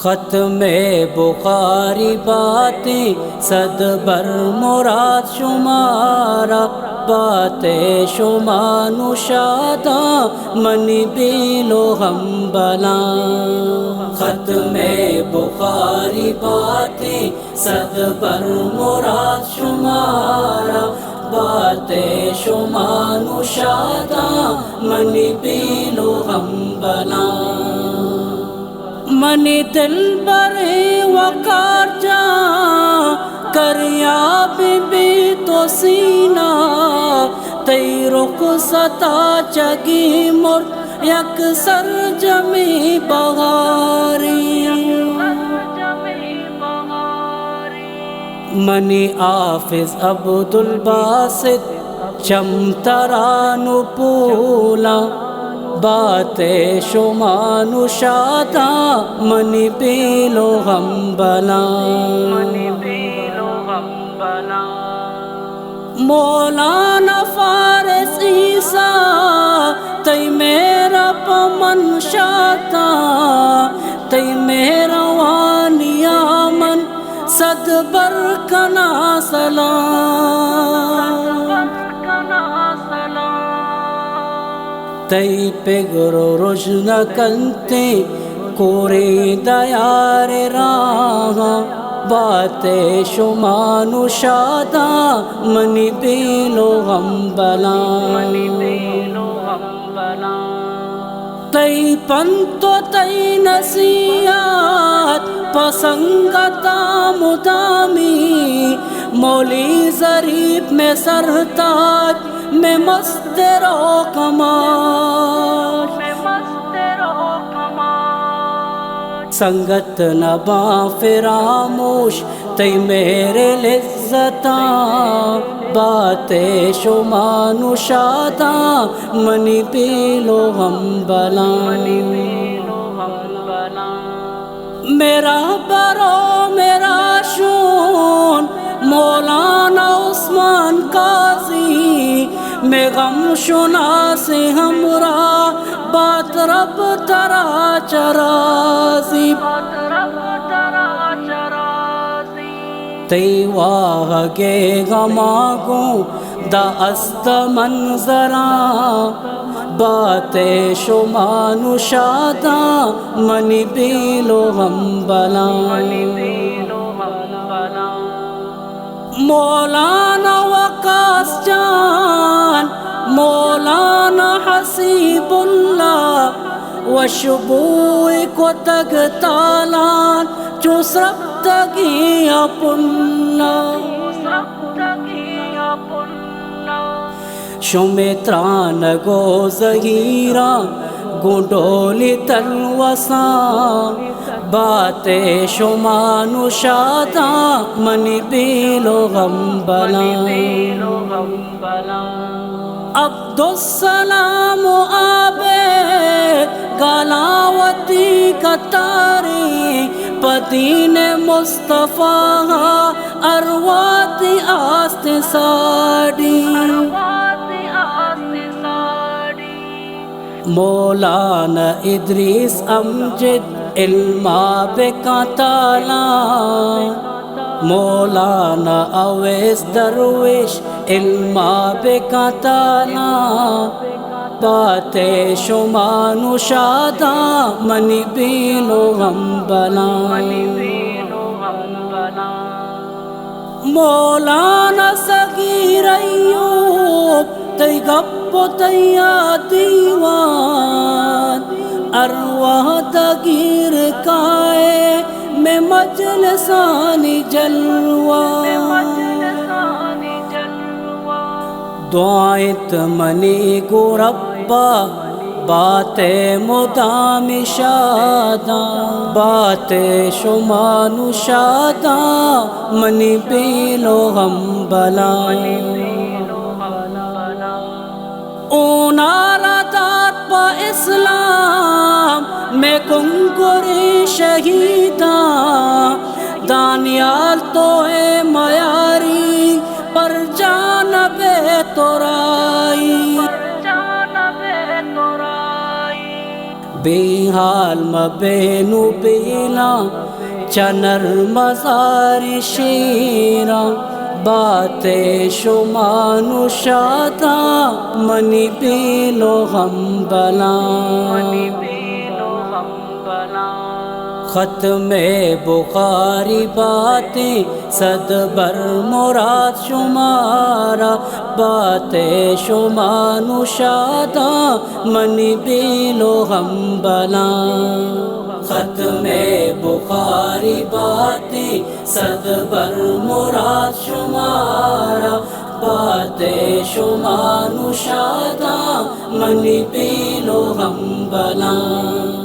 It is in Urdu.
ختم بخاری باتیں صد بر مراد شمارا، باتیں شما نشاداں منی بیلو ہم بلاں۔ ختم بخاری باتیں صد بر مراد شمارا، باتیں شما نشاداں منی بیلو ہم بلاں۔ منی دل برے وقار جاں کریا بی تو سینہ، تی رخ ستا چگی مر یک سر جمی بغاری۔ منی حافظ عبد الباسط چمتران پولا، باتیں شما نشاداں منی بیلو ہم بلاں۔ مولانا فارس عیسیٰ تی میرا پمن شاتا، تی میرا وانیا من صد برکنا سلام۔ تی پگرو رجن کنتے کوری دیار راہ، باتیں شما نشاداں منی بیلو ہم بلاں۔ تی پنتو تی نصیحت پسنگتا مدامی، مولی ظریف میں سرتاج میں مست رو کمال۔ سنگت نبا فراموش تی میرے لذتاں، باتیں شما نشاداں منی بیلو ہم بلاں۔ میرا برو میرا شون مولانا عثمان قاضی، میں غم شناس ہمراہ بات رب ترا چرازی۔ تی واہ گے غماگوں دا است منظراں، باتیں شما نشاداں منی بیلو ہم بلاں۔ مولانا وقاص جان مولانا حسیب اللہ، وشبوئی کو تگ تالان چوس رفتگی اپنا۔ شمیتران گو زہیراں گنڈولی تلوساں، باتیں شما نشاداں منی بیلو ہم بلاں۔ عبدالسلام عابد گالاوتی کتاری، پدین مصطفیٰ ارواتی آست ساڑی۔ مولانا ادریس امجد علما بکا تالا، مولانا اویس درویش علما بکا تالا، باتیں شما نشاداں منی بیلو ہم بلاں۔ مولانا صغیر ایوب تی گپ تی دیوان، ارواح تغیر کائے میں مجلسانی جلوہ۔ دعائت منی گو ربا باتیں مدام شاداں، باتیں شما نشاداں منی بیلو ہم بلاں۔ اونارا داد پا اسلام میں کنگری شہیداں، دانیال تو ہے میاری پر جانب تورائی۔ بے حال مبینو بیلا چنر مزار شیرا بات شمانو شادا منی بیلو غم بلا ختم بخاری باتیں صد بر مراد شمارا بات شمانو شادا منی بیلو غم بلا ختم بخاری باتیں صد بر مراد شمارا بات شمانو شادا منی بیلو غم بلا